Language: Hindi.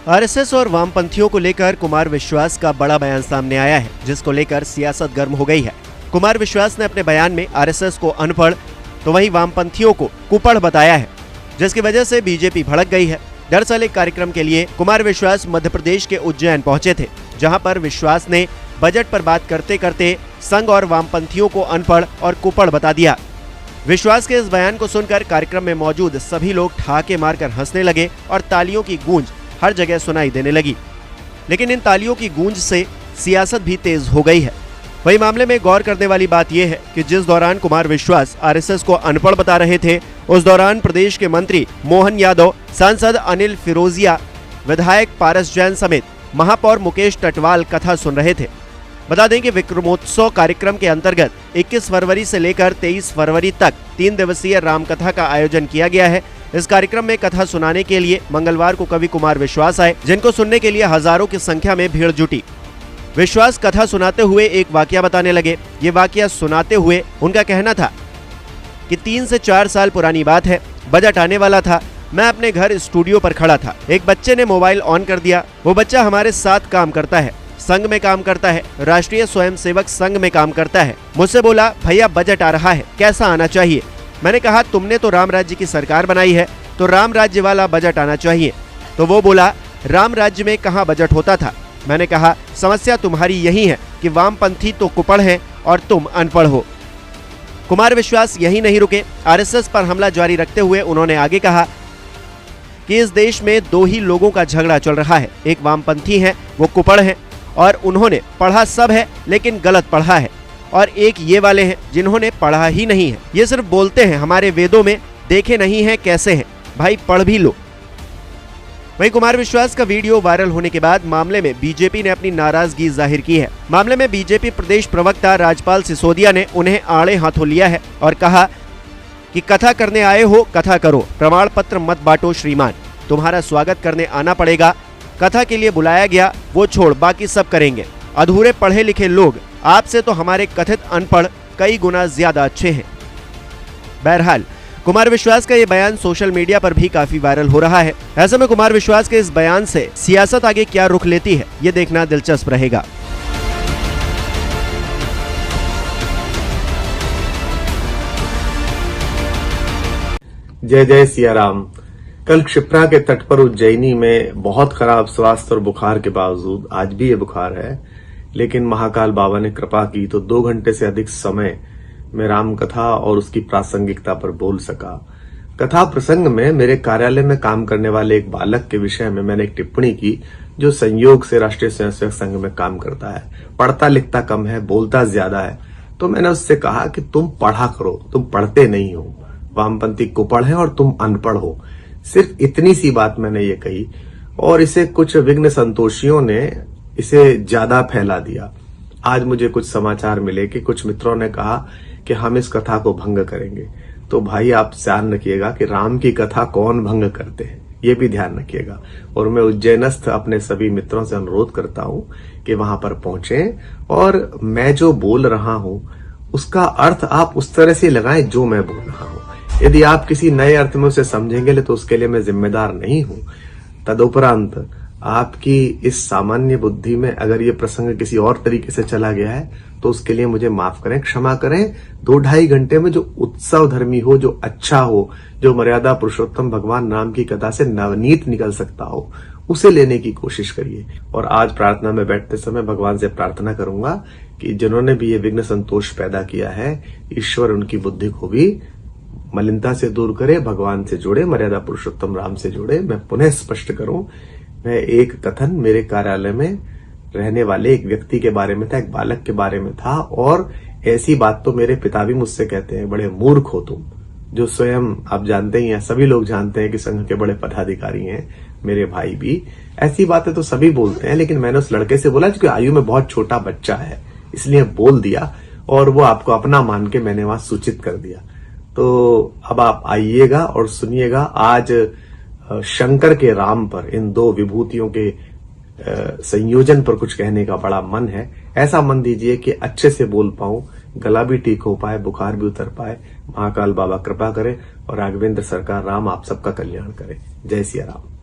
आरएसएस और वामपंथियों को लेकर कुमार विश्वास का बड़ा बयान सामने आया है, जिसको लेकर सियासत गर्म हो गई है। कुमार विश्वास ने अपने बयान में आरएसएस को अनपढ़ तो वहीं वामपंथियों को कुपढ़ बताया है, जिसकी वजह से बीजेपी भड़क गई है। दरअसल एक कार्यक्रम के लिए कुमार विश्वास मध्य प्रदेश के उज्जैन पहुंचे थे, जहां पर विश्वास ने बजट पर बात करते करते संघ और वामपंथियों को अनपढ़ और कुपढ़ बता दिया। विश्वास के इस बयान को सुनकर कार्यक्रम में मौजूद सभी लोग ठहाके मारकर हंसने लगे और तालियों की गूंज हर जगह सुनाई देने लगी। लेकिन इन तालियों की गूंज से सियासत भी तेज हो गई है। वही मामले में गौर करने वाली बात यह है कि जिस दौरान कुमार विश्वास आरएसएस को अनपढ़ बता रहे थे, उस दौरान प्रदेश के मंत्री मोहन यादव, सांसद अनिल फिरोजिया, विधायक पारस जैन समेत महापौर मुकेश टटवाल कथा सुन रहे थे। बता दें कि विक्रमोत्सव कार्यक्रम के अंतर्गत 21 फरवरी से लेकर 23 फरवरी तक 3 दिवसीय रामकथा का आयोजन किया गया है। इस कार्यक्रम में कथा सुनाने के लिए मंगलवार को कवि कुमार विश्वास आए, जिनको सुनने के लिए हजारों की संख्या में भीड़ जुटी। विश्वास कथा सुनाते हुए एक वाकया बताने लगे। ये वाकया सुनाते हुए उनका कहना था कि 3 से 4 साल पुरानी बात है, बजट आने वाला था। मैं अपने घर स्टूडियो पर खड़ा था, एक बच्चे ने मोबाइल ऑन कर दिया। वो बच्चा हमारे साथ काम करता है, संघ में काम करता है, राष्ट्रीय स्वयंसेवक संघ में काम करता है। मुझसे बोला, भैया बजट आ रहा है, कैसा आना चाहिए? मैंने कहा, तुमने तो राम राज्य की सरकार बनाई है, तो राम राज्य वाला बजट आना चाहिए। तो वो बोला, राम राज्य में कहाँ बजट होता था? मैंने कहा, समस्या तुम्हारी यही है कि वामपंथी तो कुपढ़ हैं और तुम अनपढ़ हो। कुमार विश्वास यही नहीं रुके, आरएसएस पर हमला जारी रखते हुए उन्होंने आगे कहा कि इस देश में 2 ही लोगों का झगड़ा चल रहा है। एक वामपंथी हैं, वो कुपढ़ हैं और उन्होंने पढ़ा सब है लेकिन गलत पढ़ा है, और एक ये वाले हैं जिन्होंने पढ़ा ही नहीं है। ये सिर्फ बोलते हैं, हमारे वेदों में देखे नहीं है कैसे हैं, भाई पढ़ भी लो। वहीं कुमार विश्वास का वीडियो वायरल होने के बाद मामले में बीजेपी ने अपनी नाराजगी जाहिर की है। मामले में बीजेपी प्रदेश प्रवक्ता राजपाल सिसोदिया ने उन्हें आड़े हाथों लिया है और कहा कि कथा करने आए हो, कथा करो, प्रमाण पत्र मत बांटो श्रीमान, तुम्हारा स्वागत करने आना पड़ेगा। कथा के लिए बुलाया गया, वो छोड़ बाकी सब करेंगे। अधूरे पढ़े लिखे लोग आपसे तो हमारे कथित अनपढ़ कई गुना ज्यादा अच्छे हैं। बहरहाल कुमार विश्वास का ये बयान सोशल मीडिया पर भी काफी वायरल हो रहा है। ऐसे में कुमार विश्वास के इस बयान से सियासत आगे क्या रुख लेती है, ये देखना दिलचस्प रहेगा। जय जय सिया राम। कल क्षिप्रा के तट पर उज्जैनी में बहुत खराब स्वास्थ्य और बुखार के बावजूद, आज भी ये बुखार है, लेकिन महाकाल बाबा ने कृपा की तो 2 घंटे से अधिक समय में राम कथा और उसकी प्रासंगिकता पर बोल सका। कथा प्रसंग में मेरे कार्यालय में काम करने वाले एक बालक के विषय में मैंने एक टिप्पणी की, जो संयोग से राष्ट्रीय स्वयंसेवक संघ में काम करता है, पढ़ता लिखता कम है, बोलता ज्यादा है। तो मैंने उससे कहा कि तुम पढ़ा करो, तुम पढ़ते नहीं हो, वामपंथी कुपढ़ है और तुम अनपढ़ हो। सिर्फ इतनी सी बात मैंने ये कही और इसे कुछ विघ्न संतोषियों ने इसे ज्यादा फैला दिया। आज मुझे कुछ समाचार मिले कि कुछ मित्रों ने कहा कि हम इस कथा को भंग करेंगे। तो भाई आप ध्यान रखिएगा कि राम की कथा कौन भंग करते हैं, ये भी ध्यान रखिएगा। और मैं उज्जैनस्थ अपने सभी मित्रों से अनुरोध करता हूं कि वहां पर पहुंचे और मैं जो बोल रहा हूं उसका अर्थ आप उस तरह से लगाएं जो मैं बोल रहा हूं। यदि आप किसी नए अर्थ में उसे समझेंगे तो उसके लिए मैं जिम्मेदार नहीं हूं। तदुपरांत आपकी इस सामान्य बुद्धि में अगर ये प्रसंग किसी और तरीके से चला गया है तो उसके लिए मुझे माफ करें, क्षमा करें। 2-2.5 घंटे में जो उत्सव धर्मी हो, जो अच्छा हो, जो मर्यादा पुरुषोत्तम भगवान राम की कथा से नवनीत निकल सकता हो, उसे लेने की कोशिश करिए। और आज प्रार्थना में बैठते समय भगवान से प्रार्थना करूंगा कि जिन्होंने भी ये विघ्न संतोष पैदा किया है, ईश्वर उनकी बुद्धि को भी मलिनता से दूर करे, भगवान से जोड़े, मर्यादा पुरुषोत्तम राम से जोड़े। मैं पुनः स्पष्ट करूं, मैं एक कथन मेरे कार्यालय में रहने वाले एक व्यक्ति के बारे में था, एक बालक के बारे में था, और ऐसी बात तो मेरे पिता भी मुझसे कहते हैं, बड़े मूर्ख हो तुम, जो स्वयं आप जानते ही हैं, सभी लोग जानते हैं कि संघ के बड़े पदाधिकारी हैं, मेरे भाई भी। ऐसी बातें तो सभी बोलते हैं, लेकिन मैंने उस लड़के से बोला, क्योंकि आयु में बहुत छोटा बच्चा है, इसलिए बोल दिया और वो आपको अपना मान के मैंने वहां सूचित कर दिया। तो अब आप आइएगा और सुनिएगा। आज शंकर के राम पर, इन 2 विभूतियों के संयोजन पर कुछ कहने का बड़ा मन है। ऐसा मन दीजिए कि अच्छे से बोल पाऊं, गला भी ठीक हो पाए, बुखार भी उतर पाए। महाकाल बाबा कृपा करे और राघवेंद्र सरकार राम आप सबका कल्याण करे। जय सिया राम।